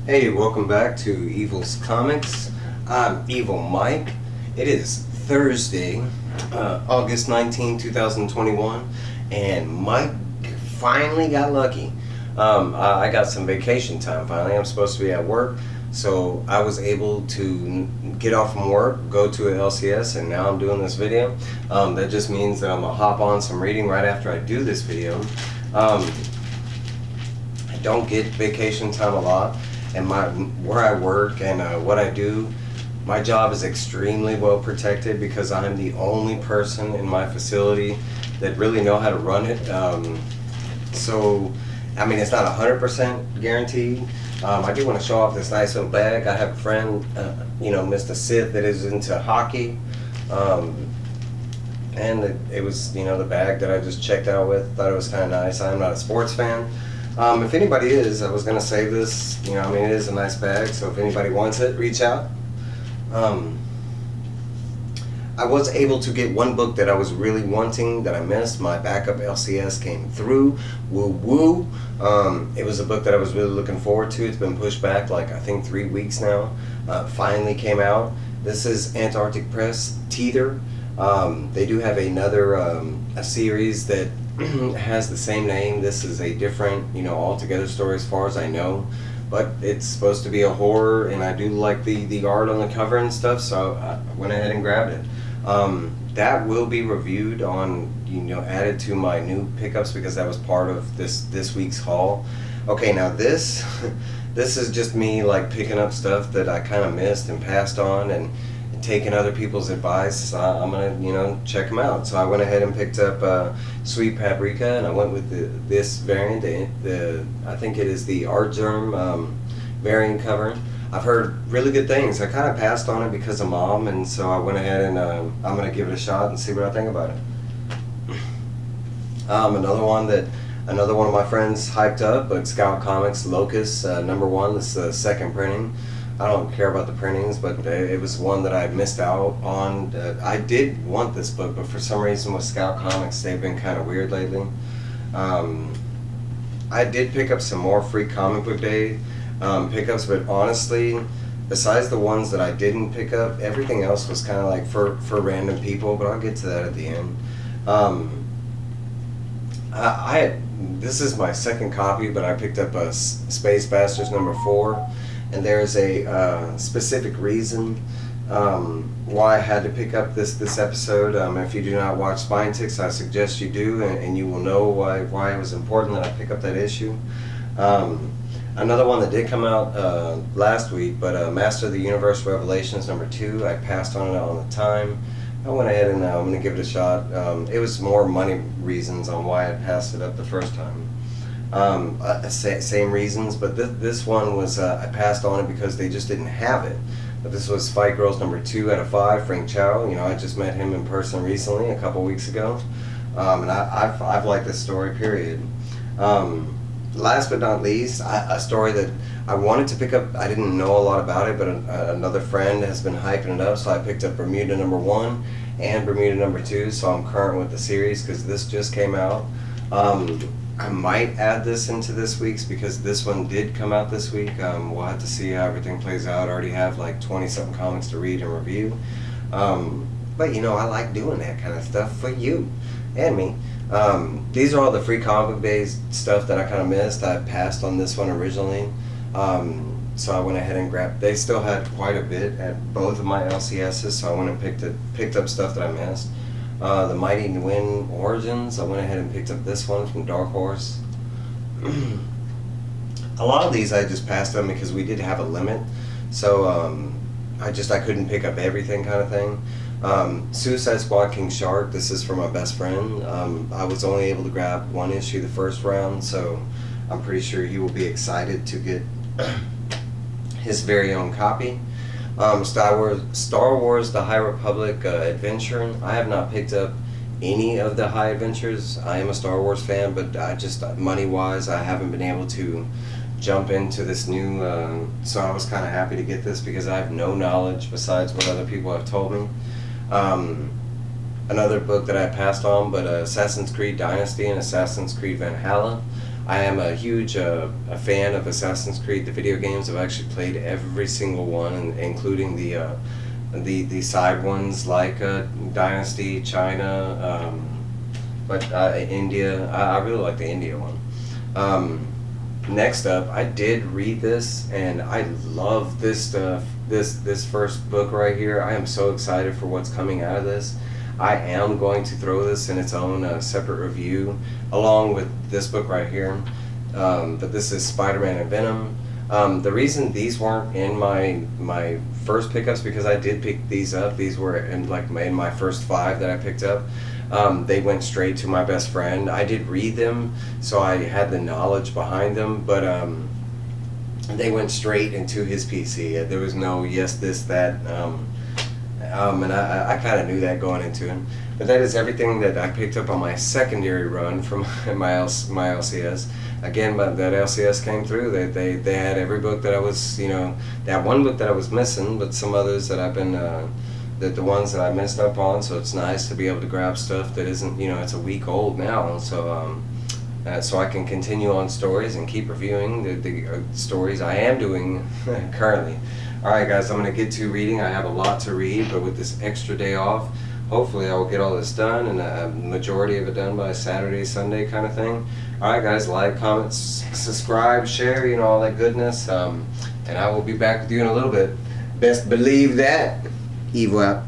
Hey, welcome back to Evil's Comics. I'm Evil Mike. It is Thursday, August 19, 2021, and Mike finally got lucky. I got some vacation time finally. I'm supposed to be at work, so I was able to get off from work, go to an LCS, and now I'm doing this video. That just means that I'm going to hop on some reading right after I do this video. I don't get vacation time a lot. And where I work and what I do, my job is extremely well protected because I'm the only person in my facility that really know how to run it. So, I mean, it's not 100% guaranteed. I do want to show off this nice little bag. I have a friend, Mr. Sith, that is into hockey. And it was, the bag that I just checked out with. Thought it was kind of nice. I'm not a sports fan. If anybody is, I was going to save this, it is a nice bag, so if anybody wants it, reach out. I was able to get one book that I was really wanting that I missed. My backup LCS came through. Woo woo. It was a book that I was really looking forward to. It's been pushed back I think 3 weeks now. Finally came out. This is Antarctic Press, Teether. They do have another a series that has the same name. This is a different, altogether story as far as I know, but it's supposed to be a horror, and I do like the art on the cover and stuff, so I went ahead and grabbed it. That will be reviewed on, added to my new pickups because that was part of this week's haul. Okay, now this is just me picking up stuff that I kind of missed and passed on and taking other people's advice. I'm gonna check them out. So I went ahead and picked up Sweet Paprika, and I went with this variant. I think it is the Art Germ variant cover. I've heard really good things. I kind of passed on it because of Mom, and so I went ahead and I'm gonna give it a shot and see what I think about it. Another one of my friends hyped up, but Scout Comics Locust #1. This is the second printing. I don't care about the printings, but it was one that I missed out on. I did want this book, but for some reason with Scout Comics, they've been kind of weird lately. I did pick up some more free comic book day pickups, but honestly, besides the ones that I didn't pick up, everything else was kind of for random people, but I'll get to that at the end. This is my second copy, but I picked up a Space Bastards #4. And there's a specific reason why I had to pick up this episode. If you do not watch Spine Ticks, I suggest you do, and you will know why it was important that I pick up that issue. Another one that did come out last week, but Master of the Universe Revelations #2. I passed on it all the time. I went ahead and I'm going to give it a shot. It was more money reasons on why I passed it up the first time. Same reasons, but this one was I passed on it because they just didn't have it. But this was Fight Girls #2 out of 5. Frank Chow. I just met him in person recently, a couple weeks ago, and I've liked this story. Period. Last but not least, a story that I wanted to pick up. I didn't know a lot about it, but another friend has been hyping it up, so I picked up Bermuda #1 and Bermuda #2. So I'm current with the series because this just came out. I might add this into this week's because this one did come out this week. We'll have to see how everything plays out. I already have 20-something comics to read and review. But I like doing that kind of stuff for you and me. These are all the free comic book days stuff that I kind of missed. I passed on this one originally. So I went ahead and grabbed. They still had quite a bit at both of my LCSs, so I went and picked up stuff that I missed. The Mighty Nguyen Origins, I went ahead and picked up this one from Dark Horse. A lot of these I just passed on because we did have a limit, so I couldn't pick up everything kind of thing. Suicide Squad King Shark, this is for my best friend. I was only able to grab one issue the first round, so I'm pretty sure he will be excited to get his very own copy. Star Wars The High Republic Adventure. I have not picked up any of the High Adventures. I am a Star Wars fan, but money-wise, I haven't been able to jump into this new, so I was kind of happy to get this because I have no knowledge besides what other people have told me. Another book that I passed on, but Assassin's Creed Dynasty and Assassin's Creed Valhalla. I am a huge a fan of Assassin's Creed, the video games. I've actually played every single one, including the side ones like Dynasty, China, but India. I really like the India one. Next up, I did read this, and I love this stuff. This first book right here. I am so excited for what's coming out of this. I am going to throw this in its own separate review, along with this book right here. But this is Spiderman and Venom. The reason these weren't in my first pickups, because I did pick these up. These were in my first 5 that I picked up. They went straight to my best friend. I did read them, so I had the knowledge behind them, but they went straight into his PC. There was no yes, this, that, and I kind of knew that going into it. But that is everything that I picked up on my secondary run from my LCS. Again, but that LCS came through. They had every book that I was, that one book that I was missing, but some others that I've been, the ones that I messed up on. So it's nice to be able to grab stuff that isn't, it's a week old now. So so I can continue on stories and keep reviewing the stories I am doing currently. Alright guys, I'm going to get to reading. I have a lot to read, but with this extra day off, hopefully I will get all this done, and a majority of it done by Saturday, Sunday kind of thing. Alright guys, like, comment, subscribe, share, all that goodness. And I will be back with you in a little bit. Best believe that. Evil out.